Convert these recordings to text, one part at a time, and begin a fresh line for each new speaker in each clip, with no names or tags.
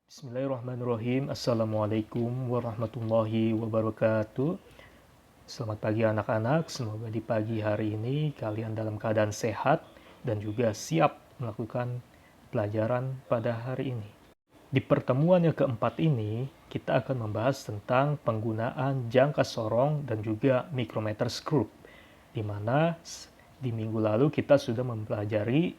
Bismillahirrahmanirrahim. Assalamualaikum warahmatullahi wabarakatuh. Selamat pagi anak-anak. Semoga di pagi hari ini kalian dalam keadaan sehat dan juga siap melakukan pelajaran pada hari ini. Di pertemuan yang keempat ini, kita akan membahas tentang penggunaan jangka sorong dan juga micrometer screw, di mana di minggu lalu kita sudah mempelajari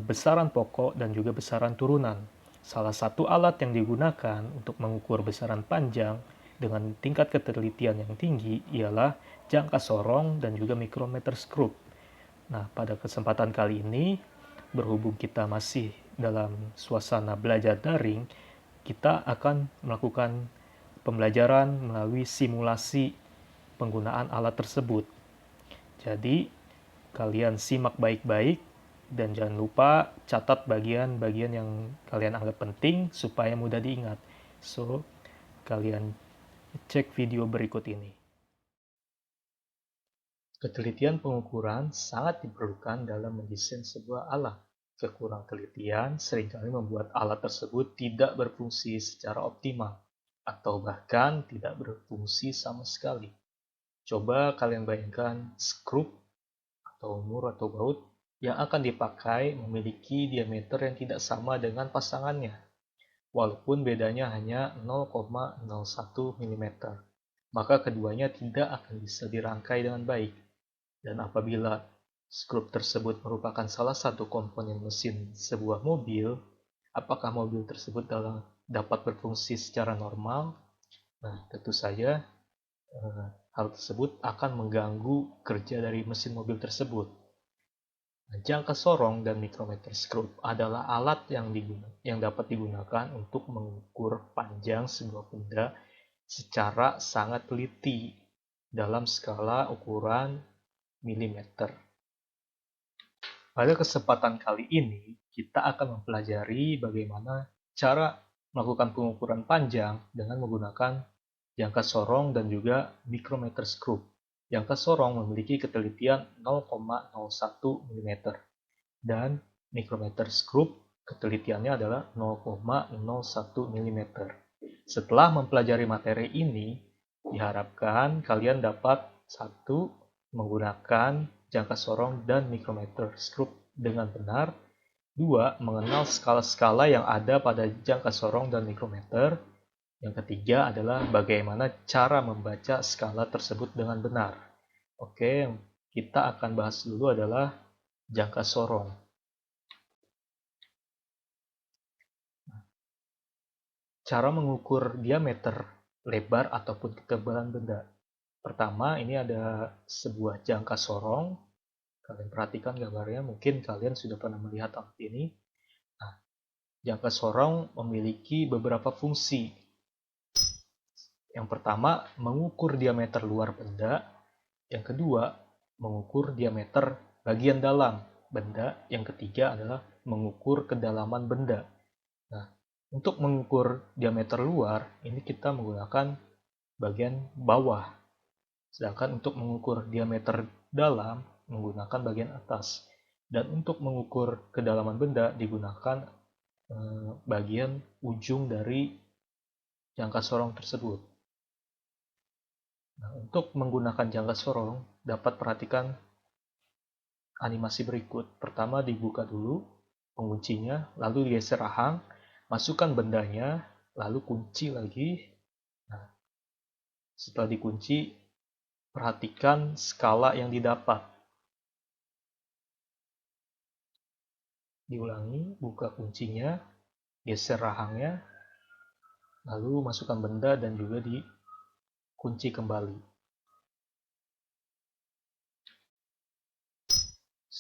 besaran pokok dan juga besaran turunan. Salah satu alat yang digunakan untuk mengukur besaran panjang dengan tingkat ketelitian yang tinggi ialah jangka sorong dan juga micrometer screw. Nah, pada kesempatan kali ini, berhubung kita masih dalam suasana belajar daring, kita akan melakukan pembelajaran melalui simulasi penggunaan alat tersebut. Jadi, kalian simak baik-baik dan jangan lupa catat bagian-bagian yang kalian anggap penting supaya mudah diingat. So, kalian cek video berikut ini. Ketelitian pengukuran sangat diperlukan dalam mendesain sebuah alat. Kekurang telitian seringkali membuat alat tersebut tidak berfungsi secara optimal atau bahkan tidak berfungsi sama sekali. Coba kalian bayangkan skrup atau mur atau baut yang akan dipakai memiliki diameter yang tidak sama dengan pasangannya, walaupun bedanya hanya 0,01 mm. Maka keduanya tidak akan bisa dirangkai dengan baik. Dan apabila skrup tersebut merupakan salah satu komponen mesin sebuah mobil, apakah mobil tersebut dapat berfungsi secara normal? Nah, tentu saja hal tersebut akan mengganggu kerja dari mesin mobil tersebut. Jangka sorong dan micrometer screw adalah alat yang dapat digunakan untuk mengukur panjang sebuah benda secara sangat teliti dalam skala ukuran milimeter. Pada kesempatan kali ini, kita akan mempelajari bagaimana cara melakukan pengukuran panjang dengan menggunakan jangka sorong dan juga micrometer screw. Jangka sorong memiliki ketelitian 0,01 mm dan micrometer screw ketelitiannya adalah 0,01 mm. Setelah mempelajari materi ini, diharapkan kalian dapat satu, menggunakan jangka sorong dan micrometer screw dengan benar. Dua, mengenal skala-skala yang ada pada jangka sorong dan micrometer. Yang ketiga adalah bagaimana cara membaca skala tersebut dengan benar. Oke, yang kita akan bahas dulu adalah jangka sorong. Cara mengukur diameter, lebar, ataupun ketebalan benda. Pertama, ini ada sebuah jangka sorong. Kalian perhatikan gambarnya, mungkin kalian sudah pernah melihat alat ini. Nah, jangka sorong memiliki beberapa fungsi. Yang pertama, mengukur diameter luar benda. Yang kedua, mengukur diameter bagian dalam benda. Yang ketiga adalah mengukur kedalaman benda. Nah, untuk mengukur diameter luar, ini kita menggunakan bagian bawah. Sedangkan untuk mengukur diameter dalam, menggunakan bagian atas. Dan untuk mengukur kedalaman benda, digunakan bagian ujung dari jangka sorong tersebut. Nah, untuk menggunakan jangka sorong, dapat perhatikan animasi berikut. Pertama, dibuka dulu penguncinya, lalu digeser rahang, masukkan bendanya, lalu kunci lagi. Nah, setelah dikunci, perhatikan skala yang didapat. Diulangi, buka kuncinya, geser rahangnya, lalu masukkan benda dan juga dikunci kembali.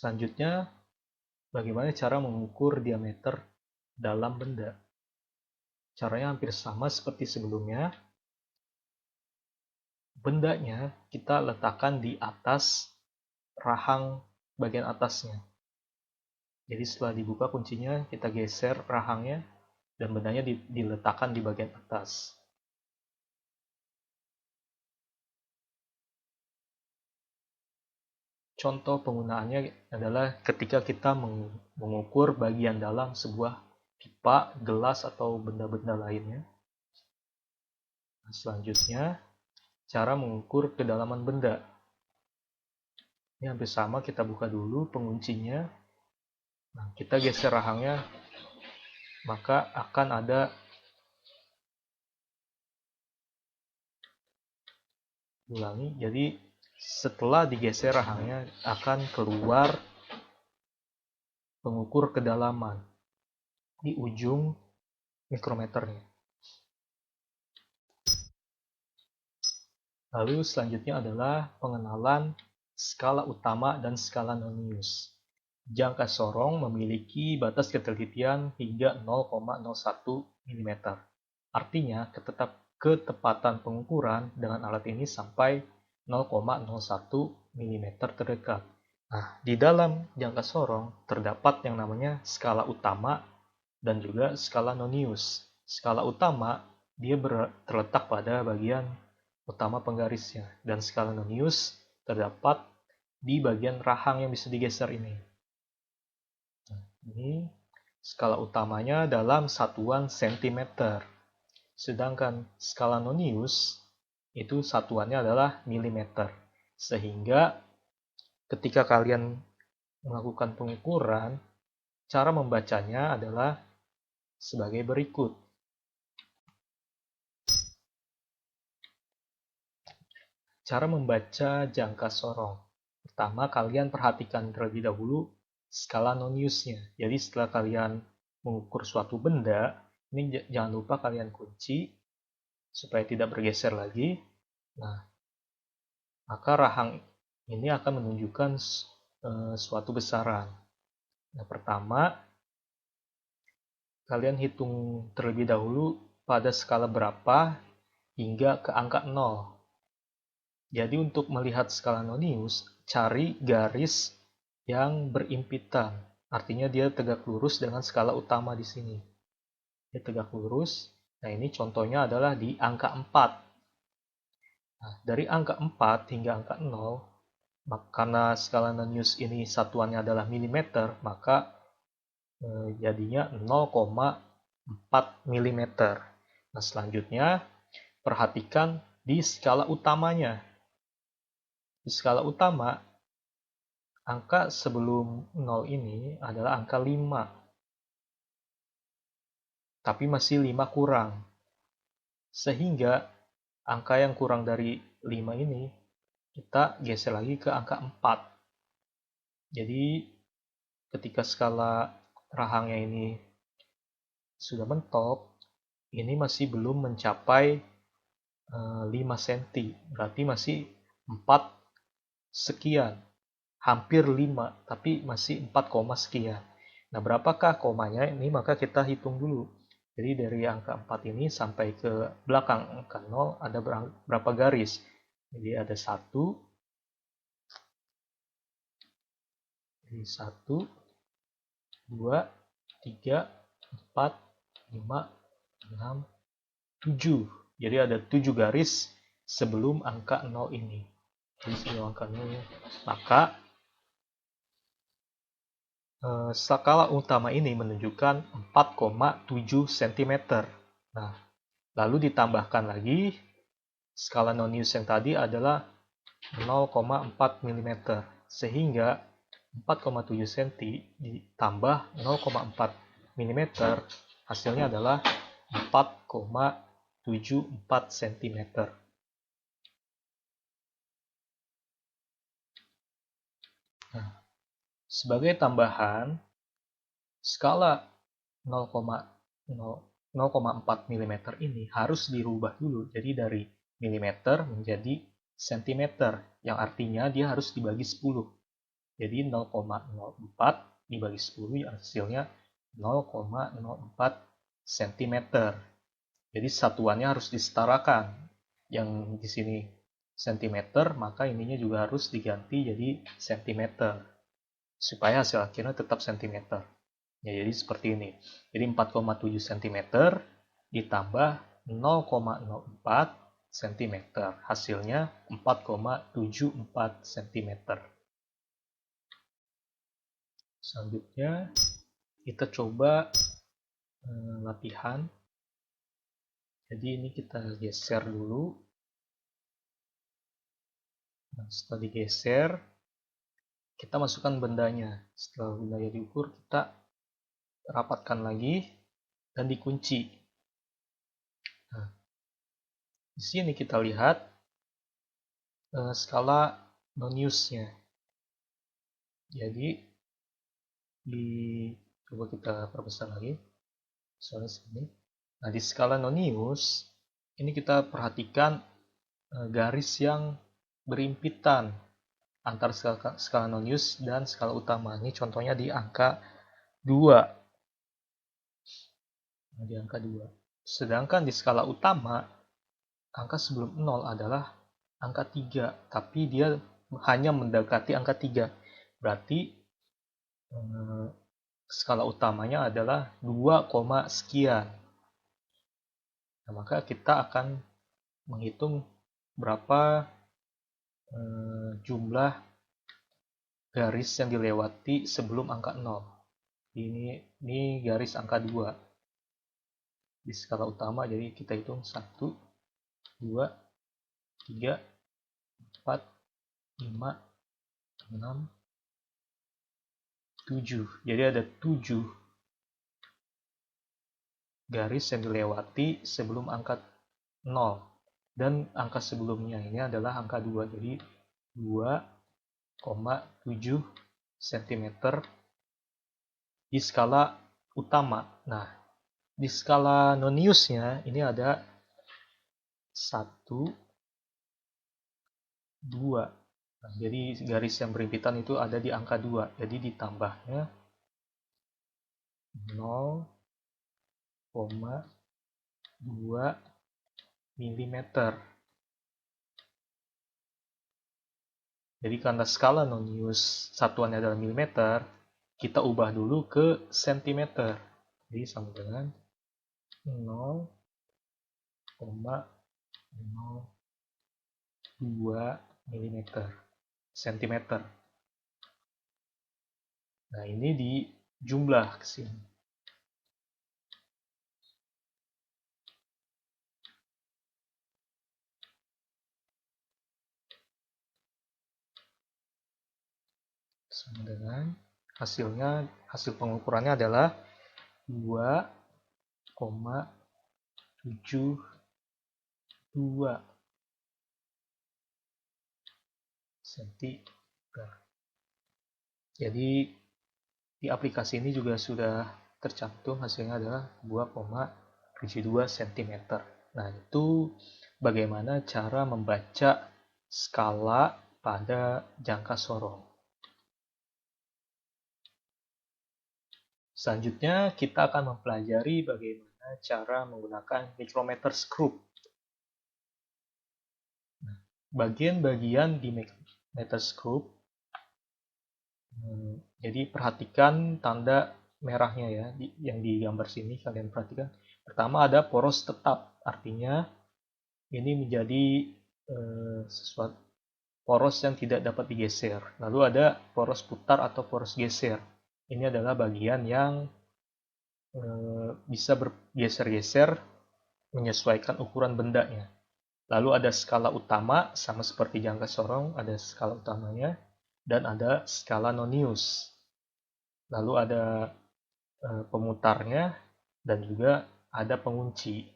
Selanjutnya, bagaimana cara mengukur diameter dalam benda? Caranya hampir sama seperti sebelumnya. Bendanya kita letakkan di atas rahang bagian atasnya. Jadi setelah dibuka kuncinya, kita geser rahangnya dan bendanya diletakkan di bagian atas. Contoh penggunaannya adalah ketika kita mengukur bagian dalam sebuah pipa, gelas, atau benda-benda lainnya. Nah, selanjutnya, cara mengukur kedalaman benda. Ini hampir sama, kita buka dulu penguncinya. Nah, kita geser rahangnya, maka akan ada ulangi. Jadi setelah digeser rahangnya akan keluar pengukur kedalaman di ujung mikrometernya. Lalu selanjutnya adalah pengenalan skala utama dan skala Nonius. Jangka sorong memiliki batas ketelitian hingga 0,01 mm. Artinya ketepatan pengukuran dengan alat ini sampai 0,01 mm terdekat. Nah, di dalam jangka sorong terdapat yang namanya skala utama dan juga skala Nonius. Skala utama dia terletak pada bagian utama penggarisnya, dan skala Nonius terdapat di bagian rahang yang bisa digeser ini. Nah, ini skala utamanya dalam satuan cm, sedangkan skala Nonius itu satuannya adalah milimeter. Sehingga ketika kalian melakukan pengukuran, cara membacanya adalah sebagai berikut. Cara membaca jangka sorong. Pertama, kalian perhatikan terlebih dahulu skala Noniusnya. Jadi setelah kalian mengukur suatu benda, ini jangan lupa kalian kunci supaya tidak bergeser lagi. Nah, maka rahang ini akan menunjukkan suatu besaran. Nah, pertama, kalian hitung terlebih dahulu pada skala berapa hingga ke angka 0. Jadi untuk melihat skala Nonius, cari garis yang berimpitan. Artinya dia tegak lurus dengan skala utama di sini. Dia tegak lurus. Nah, ini contohnya adalah di angka 4. Nah, dari angka 4 hingga angka 0, karena skala Nonius ini satuannya adalah milimeter, maka jadinya 0,4 mm. Nah, selanjutnya perhatikan di skala utamanya. Di skala utama, angka sebelum 0 ini adalah angka 5. Tapi masih 5 kurang. Sehingga angka yang kurang dari 5 ini, kita geser lagi ke angka 4. Jadi, ketika skala rahangnya ini sudah mentok, ini masih belum mencapai 5 cm. Berarti masih 4 sekian, hampir 5, tapi masih 4, sekian. Nah, berapakah komanya ini? Maka kita hitung dulu. Jadi dari angka 4 ini sampai ke belakang angka 0 ada berapa garis? Jadi ada 1, jadi 1, 2, 3, 4, 5, 6, 7. Jadi ada 7 garis sebelum angka 0 ini. Jadi sebelum angka 0, maka skala utama ini menunjukkan 4,7 cm. Nah, lalu ditambahkan lagi skala Nonius yang tadi adalah 0,4 mm. Sehingga 4,7 cm ditambah 0,4 mm hasilnya adalah 4,74 cm. Nah, sebagai tambahan, skala 0,4 mm ini harus dirubah dulu. Jadi dari milimeter menjadi sentimeter, yang artinya dia harus dibagi 10. Jadi 0,04 dibagi 10 hasilnya 0,04 cm. Jadi satuannya harus disetarakan. Yang di sini cm, maka ininya juga harus diganti jadi cm. Supaya hasil akhirnya tetap cm. Ya, jadi seperti ini. Jadi 4,7 cm ditambah 0,04 cm. Hasilnya 4,74 cm. Selanjutnya kita coba latihan. Jadi ini kita geser dulu. Nah, setelah digeser, kita masukkan bendanya. Setelah bendanya diukur, kita rapatkan lagi dan dikunci. Nah, di sini kita lihat skala Nonius-nya. Jadi coba kita perbesar lagi. Soalnya sini. Nah, di skala Nonius ini kita perhatikan garis yang berimpitan antara skala Nonius dan skala utama. Ini contohnya di angka 2. Nah, di angka 2. Sedangkan di skala utama, angka sebelum 0 adalah angka 3, tapi dia hanya mendekati angka 3. Berarti skala utamanya adalah 2, sekian. Nah, maka kita akan menghitung berapa jumlah garis yang dilewati sebelum angka 0. Ini garis angka 2 di skala utama, jadi kita hitung 1, 2, 3, 4, 5, 6, 7. Jadi ada 7 garis yang dilewati sebelum angka 0. Dan angka sebelumnya ini adalah angka 2. Jadi 2,7 cm di skala utama. Nah, di skala Noniusnya ini ada 1, 2. Nah, jadi garis yang berimpitan itu ada di angka 2. Jadi ditambahnya 0,2 mm. Jadi karena skala Nonius satuannya adalah milimeter, kita ubah dulu ke sentimeter. Jadi sama dengan 0,02 mm sentimeter. Nah, ini dijumlah ke sini. Sama dengan hasil pengukurannya adalah 2,72 cm. Jadi di aplikasi ini juga sudah tercantum hasilnya adalah 2,72 cm. Nah, itu bagaimana cara membaca skala pada jangka sorong. Selanjutnya, kita akan mempelajari bagaimana cara menggunakan micrometer screw. Nah, bagian-bagian di micrometer screw, jadi perhatikan tanda merahnya ya, yang di gambar sini kalian perhatikan. Pertama ada poros tetap, artinya ini menjadi sesuatu poros yang tidak dapat digeser. Lalu ada poros putar atau poros geser. Ini adalah bagian yang bisa bergeser-geser menyesuaikan ukuran bendanya. Lalu ada skala utama, sama seperti jangka sorong, ada skala utamanya, dan ada skala Nonius. Lalu ada pemutarnya, dan juga ada pengunci.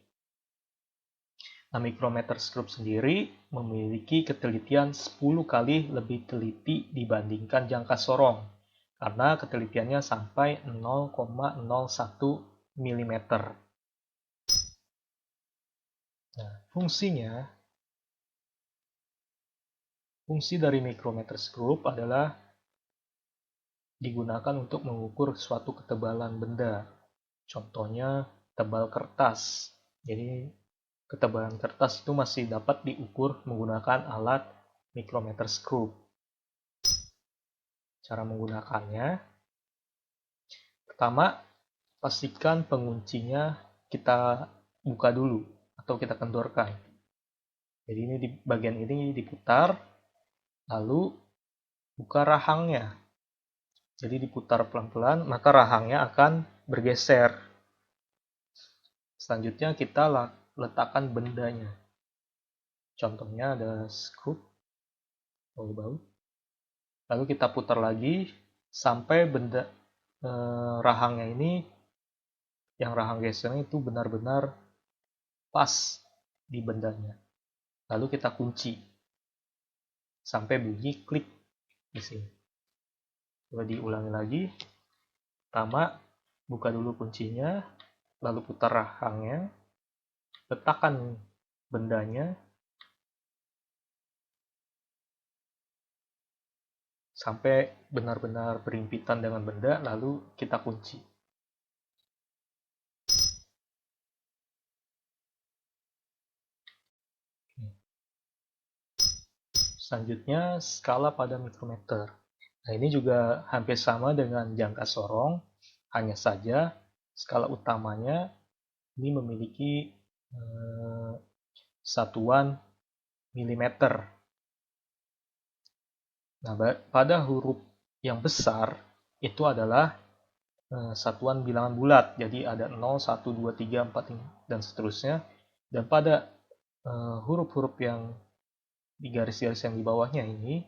Nah, micrometer screw sendiri memiliki ketelitian 10 kali lebih teliti dibandingkan jangka sorong, karena ketelitiannya sampai 0,01 mm. Nah, fungsi dari micrometer screw adalah digunakan untuk mengukur suatu ketebalan benda. Contohnya tebal kertas. Jadi ketebalan kertas itu masih dapat diukur menggunakan alat micrometer screw. Cara menggunakannya, pertama, pastikan penguncinya kita buka dulu atau kita kendorkan. Jadi ini di bagian ini diputar, lalu buka rahangnya. Jadi diputar pelan-pelan, maka rahangnya akan bergeser. Selanjutnya kita letakkan bendanya. Contohnya ada skrup, baut. Lalu kita putar lagi sampai benda rahangnya ini, yang rahang gesernya itu benar-benar pas di bendanya. Lalu kita kunci sampai bunyi klik di sini. Coba diulangi lagi. Pertama, buka dulu kuncinya, lalu putar rahangnya, letakkan bendanya sampai benar-benar berhimpitan dengan benda, lalu kita kunci. Selanjutnya, skala pada mikrometer. Nah, ini juga hampir sama dengan jangka sorong, hanya saja skala utamanya ini memiliki satuan milimeter. Nah, pada huruf yang besar itu adalah satuan bilangan bulat, jadi ada 0, 1, 2, 3, 4, dan seterusnya. Dan pada huruf-huruf yang di garis-garis yang di bawahnya ini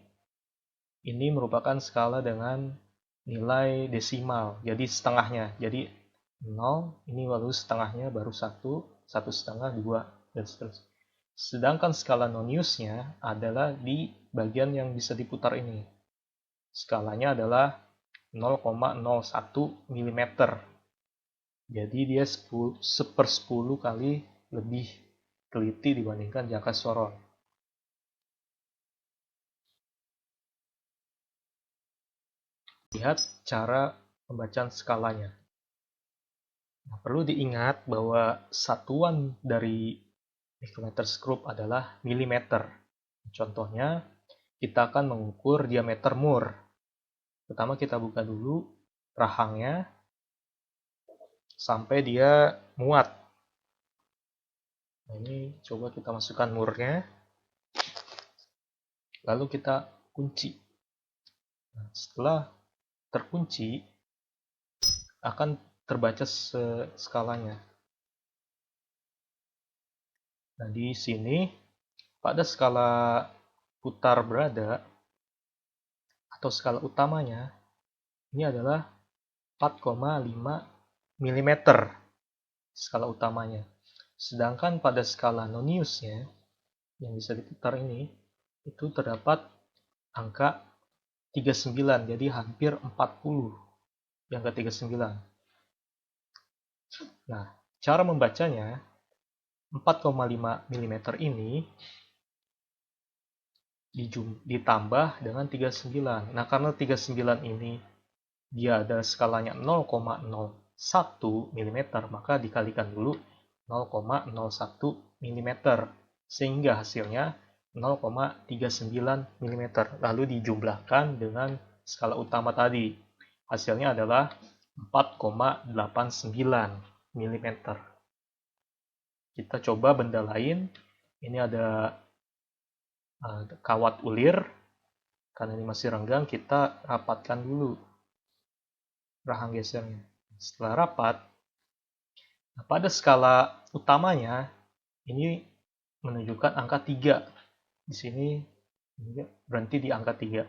merupakan skala dengan nilai desimal, jadi setengahnya. Jadi 0, ini lalu setengahnya baru 1, 1,5, 2, dan seterusnya. Sedangkan skala Noniusnya adalah di bagian yang bisa diputar ini. Skalanya adalah 0,01 mm. Jadi dia 1/10 kali lebih teliti dibandingkan jangka sorong. Lihat cara pembacaan skalanya. Nah, perlu diingat bahwa satuan dari mikrometer skrup adalah milimeter. Contohnya, kita akan mengukur diameter mur. Pertama kita buka dulu rahangnya sampai dia muat. Nah, ini coba kita masukkan murnya. Lalu kita kunci. Nah, setelah terkunci, akan terbaca skalanya. Nah, di sini pada skala putar berada atau skala utamanya ini adalah 4,5 mm skala utamanya. Sedangkan pada skala Noniusnya yang bisa diputar ini itu terdapat angka 39, jadi hampir 40 yang ke 39. Nah, cara membacanya 4,5 mm ini ditambah dengan 39. Nah, karena 39 ini dia ada skalanya 0,01 mm, maka dikalikan dulu 0,01 mm, sehingga hasilnya 0,39 mm. Lalu dijumlahkan dengan skala utama tadi. Hasilnya adalah 4,89 mm. Kita coba benda lain. Ini ada kawat ulir. Karena ini masih renggang, kita rapatkan dulu rahang gesernya. Setelah rapat, pada skala utamanya ini menunjukkan angka 3. Di sini berhenti di angka 3.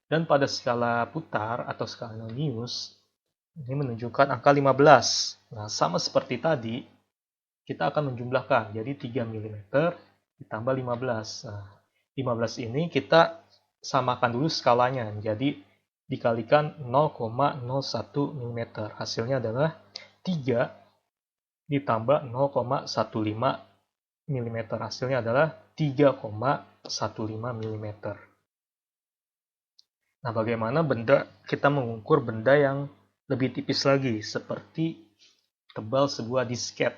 Dan pada skala putar atau skala Nonius ini menunjukkan angka 15. Nah, sama seperti tadi, kita akan menjumlahkan. Jadi 3 mm ditambah 15. Nah, 15 ini kita samakan dulu skalanya. Jadi dikalikan 0,01 mm. Hasilnya adalah 3 ditambah 0,15 mm. Hasilnya adalah 3,15 mm. Nah, bagaimana kita mengukur benda yang lebih tipis lagi, seperti tebal sebuah disket.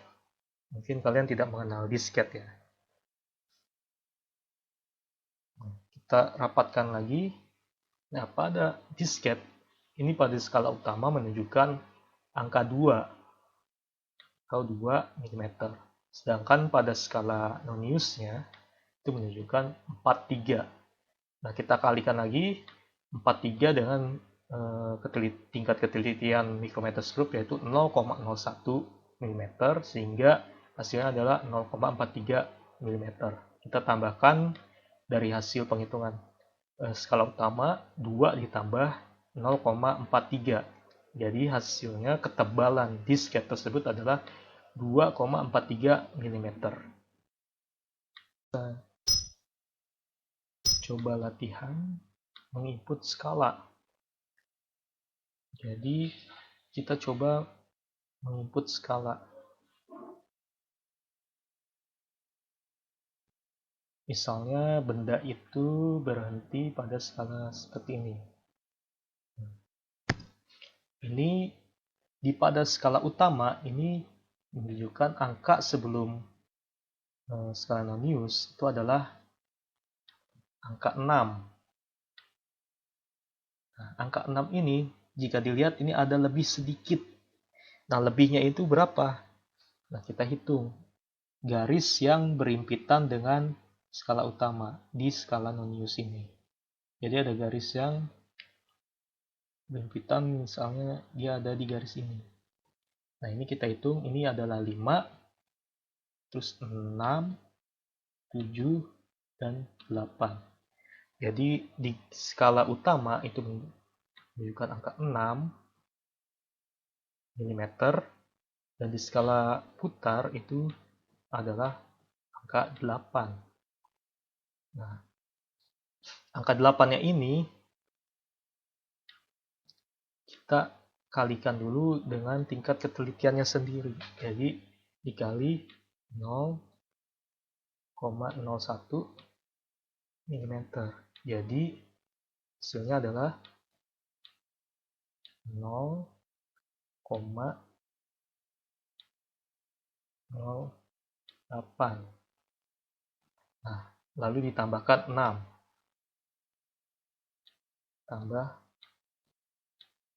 Mungkin kalian tidak mengenal disket ya. Kita rapatkan lagi. Nah, pada disket, ini pada skala utama menunjukkan angka 2 atau 2 mm. Sedangkan pada skala Noniusnya itu menunjukkan 43. Nah, kita kalikan lagi 43 dengan tingkat ketelitian mikrometer skrup yaitu 0,01 mm, sehingga hasilnya adalah 0,43 mm. Kita tambahkan dari hasil penghitungan skala utama 2 ditambah 0,43. Jadi hasilnya ketebalan disket tersebut adalah 2,43 mm. Kita coba latihan menginput skala. Jadi kita coba menginput skala. Misalnya benda itu berhenti pada skala seperti ini. Ini di pada skala utama ini menunjukkan angka sebelum skala Nonius itu adalah angka 6. Nah, angka 6 ini jika dilihat ini ada lebih sedikit. Nah, lebihnya itu berapa? Nah, kita hitung. Garis yang berimpitan dengan skala utama di skala Nonius ini. Jadi ada garis yang berimpitan, misalnya dia ada di garis ini. Nah, ini kita hitung, ini adalah 5, terus 6, 7, dan 8. Jadi di skala utama itu menunjukkan angka 6 mm, dan di skala putar itu adalah angka 8. Nah, angka 8-nya ini kita kalikan dulu dengan tingkat ketelitiannya sendiri. Jadi dikali 0,01 mm. Jadi hasilnya adalah 0,08. Nah, lalu ditambahkan 6. Tambah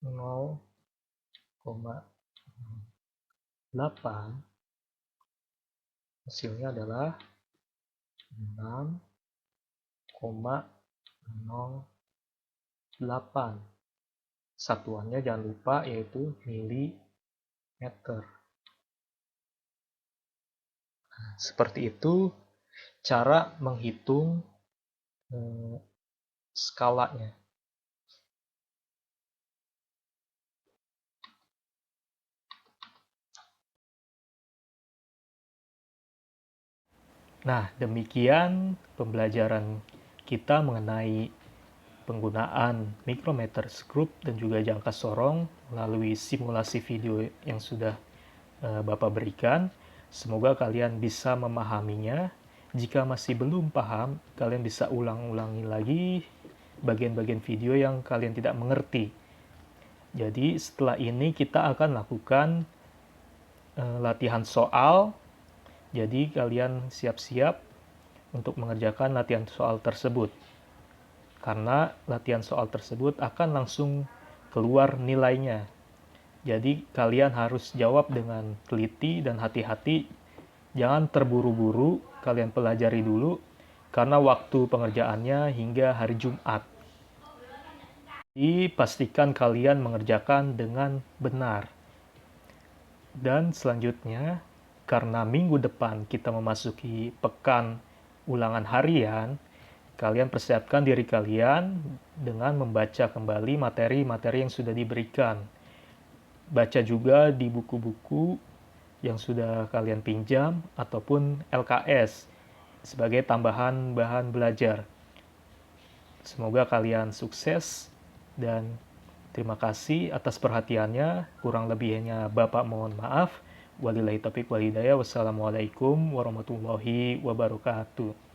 0,8. Hasilnya adalah 6,08. Satuannya jangan lupa yaitu milimeter. Nah, seperti itu cara menghitung skalanya. Nah, demikian pembelajaran kita mengenai penggunaan micrometer skrup dan juga jangka sorong melalui simulasi video yang sudah Bapak berikan. Semoga kalian bisa memahaminya. Jika masih belum paham, kalian bisa ulang-ulangi lagi bagian-bagian video yang kalian tidak mengerti. Jadi setelah ini kita akan lakukan latihan soal. Jadi kalian siap-siap untuk mengerjakan latihan soal tersebut. Karena latihan soal tersebut akan langsung keluar nilainya. Jadi kalian harus jawab dengan teliti dan hati-hati. Jangan terburu-buru, kalian pelajari dulu. Karena waktu pengerjaannya hingga hari Jumat. Jadi pastikan kalian mengerjakan dengan benar. Dan selanjutnya, karena minggu depan kita memasuki pekan ulangan harian, kalian persiapkan diri kalian dengan membaca kembali materi-materi yang sudah diberikan. Baca juga di buku-buku yang sudah kalian pinjam ataupun LKS sebagai tambahan bahan belajar. Semoga kalian sukses dan terima kasih atas perhatiannya. Kurang lebihnya Bapak mohon maaf. Wabillahi taufiq wal hidayah. Wassalamualaikum warahmatullahi wabarakatuh.